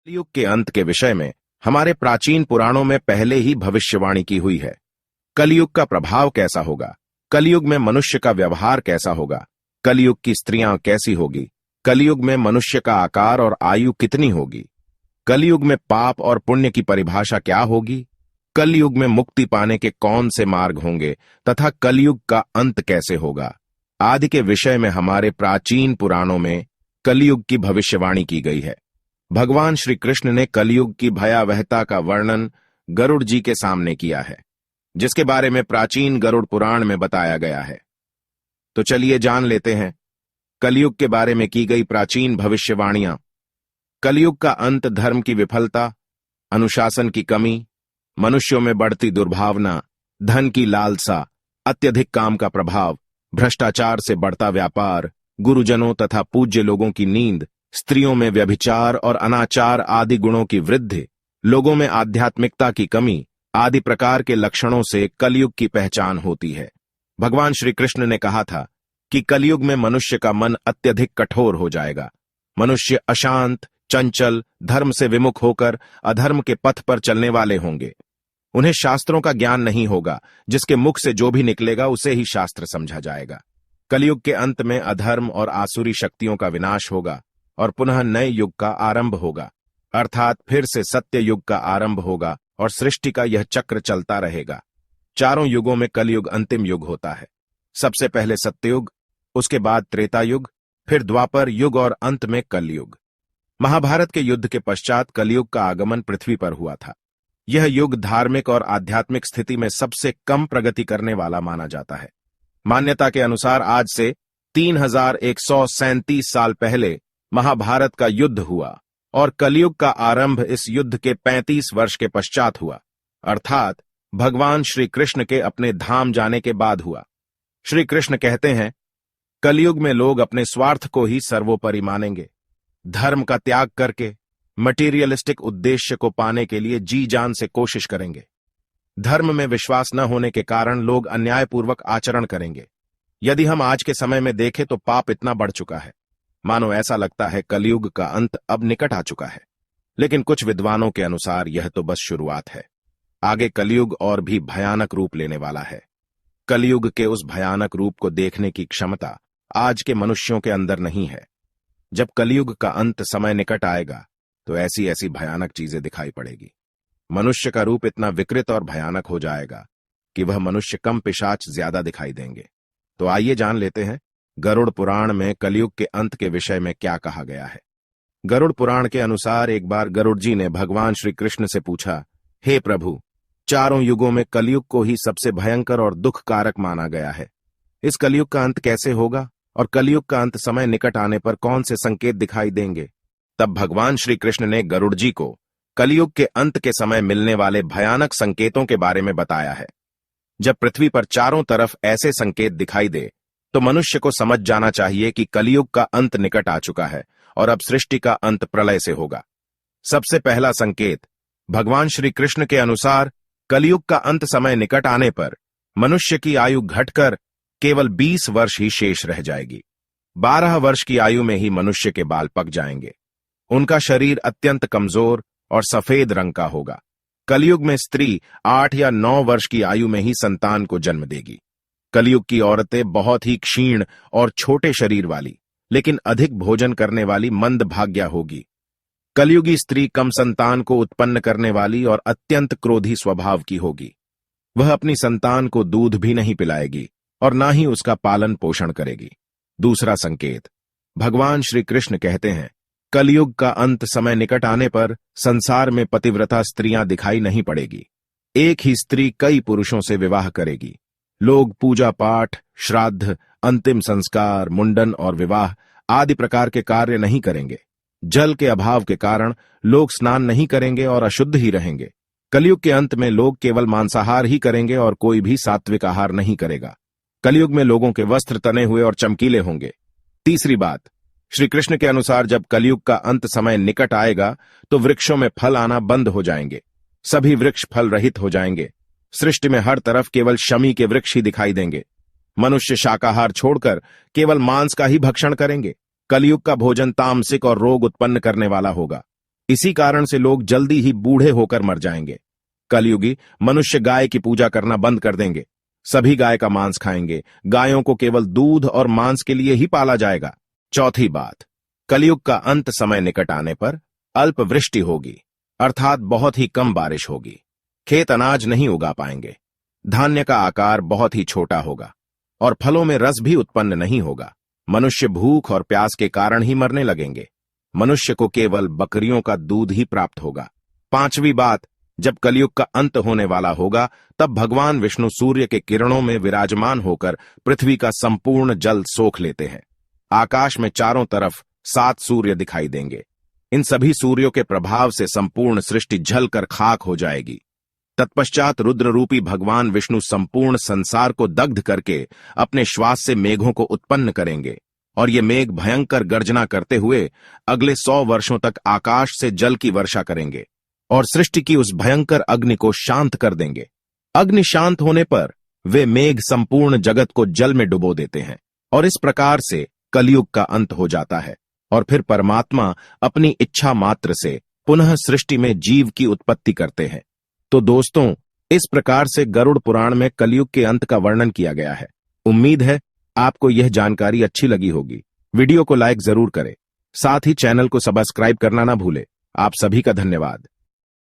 कलयुग के अंत के विषय में हमारे प्राचीन पुराणों में पहले ही भविष्यवाणी की हुई है। कलयुग का प्रभाव कैसा होगा, कलयुग में मनुष्य का व्यवहार कैसा होगा, कलयुग की स्त्रियां कैसी होगी, कलयुग में मनुष्य का आकार और आयु कितनी होगी, कलयुग में पाप और पुण्य की परिभाषा क्या होगी, कलयुग में मुक्ति पाने के कौन से मार्ग होंगे तथा कलयुग का अंत कैसे होगा आदि के विषय में हमारे प्राचीन पुराणों में कलयुग की भविष्यवाणी की गई है। भगवान श्री कृष्ण ने कलयुग की भयावहता का वर्णन गरुड़ जी के सामने किया है, जिसके बारे में प्राचीन गरुड़ पुराण में बताया गया है। तो चलिए जान लेते हैं कलयुग के बारे में की गई प्राचीन भविष्यवाणियां। कलयुग का अंत धर्म की विफलता, अनुशासन की कमी, मनुष्यों में बढ़ती दुर्भावना, धन की लालसा, अत्यधिक काम का प्रभाव, भ्रष्टाचार से बढ़ता व्यापार, गुरुजनों तथा पूज्य लोगों की नींद, स्त्रियों में व्यभिचार और अनाचार आदि गुणों की वृद्धि, लोगों में आध्यात्मिकता की कमी आदि प्रकार के लक्षणों से कलयुग की पहचान होती है। भगवान श्री कृष्ण ने कहा था कि कलयुग में मनुष्य का मन अत्यधिक कठोर हो जाएगा। मनुष्य अशांत, चंचल, धर्म से विमुख होकर अधर्म के पथ पर चलने वाले होंगे। उन्हें शास्त्रों का ज्ञान नहीं होगा, जिसके मुख से जो भी निकलेगा उसे ही शास्त्र समझा जाएगा। कलयुग के अंत में अधर्म और आसुरी शक्तियों का विनाश होगा और पुनः नए युग का आरंभ होगा, अर्थात फिर से सत्य युग का आरंभ होगा और सृष्टि का यह चक्र चलता रहेगा। चारों युगों में कलयुग अंतिम युग होता है। सबसे पहले सत्ययुग, उसके बाद त्रेता युग, फिर द्वापर युग और अंत में कलयुग। महाभारत के युद्ध के पश्चात कलयुग का आगमन पृथ्वी पर हुआ था। यह युग धार्मिक और आध्यात्मिक स्थिति में सबसे कम प्रगति करने वाला माना जाता है। मान्यता के अनुसार आज से 3137 साल पहले महाभारत का युद्ध हुआ और कलयुग का आरंभ इस युद्ध के 35 वर्ष के पश्चात हुआ, अर्थात भगवान श्री कृष्ण के अपने धाम जाने के बाद हुआ। श्री कृष्ण कहते हैं, कलयुग में लोग अपने स्वार्थ को ही सर्वोपरि मानेंगे। धर्म का त्याग करके मटीरियलिस्टिक उद्देश्य को पाने के लिए जी जान से कोशिश करेंगे। धर्म में विश्वास न होने के कारण लोग अन्यायपूर्वक आचरण करेंगे। यदि हम आज के समय में देखें तो पाप इतना बढ़ चुका है, मानो ऐसा लगता है कलयुग का अंत अब निकट आ चुका है। लेकिन कुछ विद्वानों के अनुसार यह तो बस शुरुआत है। आगे कलयुग और भी भयानक रूप लेने वाला है। कलयुग के उस भयानक रूप को देखने की क्षमता आज के मनुष्यों के अंदर नहीं है। जब कलयुग का अंत समय निकट आएगा तो ऐसी ऐसी भयानक चीजें दिखाई पड़ेगी। मनुष्य का रूप इतना विकृत और भयानक हो जाएगा कि वह मनुष्य कम पिशाच ज्यादा दिखाई देंगे। तो आइए जान लेते हैं गरुड़ पुराण में कलयुग के अंत के विषय में क्या कहा गया है। गरुड़ पुराण के अनुसार एक बार गरुड़ जी ने भगवान श्री कृष्ण से पूछा, हे प्रभु, चारों युगों में कलयुग को ही सबसे भयंकर और दुख कारक माना गया है। इस कलयुग का अंत कैसे होगा और कलयुग का अंत समय निकट आने पर कौन से संकेत दिखाई देंगे? तब भगवान श्री कृष्ण ने गरुड़ जी को कलयुग के अंत के समय मिलने वाले भयानक संकेतों के बारे में बताया है। जब पृथ्वी पर चारों तरफ ऐसे संकेत दिखाई दे तो मनुष्य को समझ जाना चाहिए कि कलयुग का अंत निकट आ चुका है और अब सृष्टि का अंत प्रलय से होगा। सबसे पहला संकेत, भगवान श्री कृष्ण के अनुसार कलयुग का अंत समय निकट आने पर मनुष्य की आयु घटकर केवल 20 वर्ष ही शेष रह जाएगी। 12 वर्ष की आयु में ही मनुष्य के बाल पक जाएंगे। उनका शरीर अत्यंत कमजोर और सफेद रंग का होगा। कलयुग में स्त्री 8 या 9 वर्ष की आयु में ही संतान को जन्म देगी। कलयुग की औरतें बहुत ही क्षीण और छोटे शरीर वाली, लेकिन अधिक भोजन करने वाली मंदभाग्या होगी। कलयुगी स्त्री कम संतान को उत्पन्न करने वाली और अत्यंत क्रोधी स्वभाव की होगी। वह अपनी संतान को दूध भी नहीं पिलाएगी और ना ही उसका पालन पोषण करेगी। दूसरा संकेत, भगवान श्री कृष्ण कहते हैं, कलयुग का अंत समय निकट आने पर संसार में पतिव्रता स्त्रियां दिखाई नहीं पड़ेगी। एक ही स्त्री कई पुरुषों से विवाह करेगी। लोग पूजा पाठ, श्राद्ध, अंतिम संस्कार, मुंडन और विवाह आदि प्रकार के कार्य नहीं करेंगे। जल के अभाव के कारण लोग स्नान नहीं करेंगे और अशुद्ध ही रहेंगे। कलयुग के अंत में लोग केवल मांसाहार ही करेंगे और कोई भी सात्विक आहार नहीं करेगा। कलयुग में लोगों के वस्त्र तने हुए और चमकीले होंगे। तीसरी बात, श्री कृष्ण के अनुसार जब कलयुग का अंत समय निकट आएगा तो वृक्षों में फल आना बंद हो जाएंगे। सभी वृक्ष फल रहित हो जाएंगे। सृष्टि में हर तरफ केवल शमी के वृक्ष ही दिखाई देंगे। मनुष्य शाकाहार छोड़कर केवल मांस का ही भक्षण करेंगे। कलयुग का भोजन तामसिक और रोग उत्पन्न करने वाला होगा। इसी कारण से लोग जल्दी ही बूढ़े होकर मर जाएंगे। कलयुगी मनुष्य गाय की पूजा करना बंद कर देंगे। सभी गाय का मांस खाएंगे। गायों को केवल दूध और मांस के लिए ही पाला जाएगा। चौथी बात, कलयुग का अंत समय निकट आने पर अल्प वृष्टि होगी, अर्थात बहुत ही कम बारिश होगी। खेत अनाज नहीं उगा पाएंगे। धान्य का आकार बहुत ही छोटा होगा और फलों में रस भी उत्पन्न नहीं होगा। मनुष्य भूख और प्यास के कारण ही मरने लगेंगे। मनुष्य को केवल बकरियों का दूध ही प्राप्त होगा। पांचवी बात, जब कलयुग का अंत होने वाला होगा तब भगवान विष्णु सूर्य के किरणों में विराजमान होकर पृथ्वी का संपूर्ण जल सोख लेते हैं। आकाश में चारों तरफ 7 सूर्य दिखाई देंगे। इन सभी सूर्यों के प्रभाव से संपूर्ण सृष्टि जलकर खाक हो जाएगी। तत्पश्चात रुद्र रूपी भगवान विष्णु संपूर्ण संसार को दग्ध करके अपने श्वास से मेघों को उत्पन्न करेंगे और ये मेघ भयंकर गर्जना करते हुए अगले 100 वर्षों तक आकाश से जल की वर्षा करेंगे और सृष्टि की उस भयंकर अग्नि को शांत कर देंगे। अग्नि शांत होने पर वे मेघ संपूर्ण जगत को जल में डुबो देते हैं और इस प्रकार से कलयुग का अंत हो जाता है और फिर परमात्मा अपनी इच्छा मात्र से पुनः सृष्टि में जीव की उत्पत्ति करते हैं। तो दोस्तों, इस प्रकार से गरुड़ पुराण में कलयुग के अंत का वर्णन किया गया है। उम्मीद है आपको यह जानकारी अच्छी लगी होगी। वीडियो को लाइक जरूर करें, साथ ही चैनल को सब्सक्राइब करना ना भूलें। आप सभी का धन्यवाद।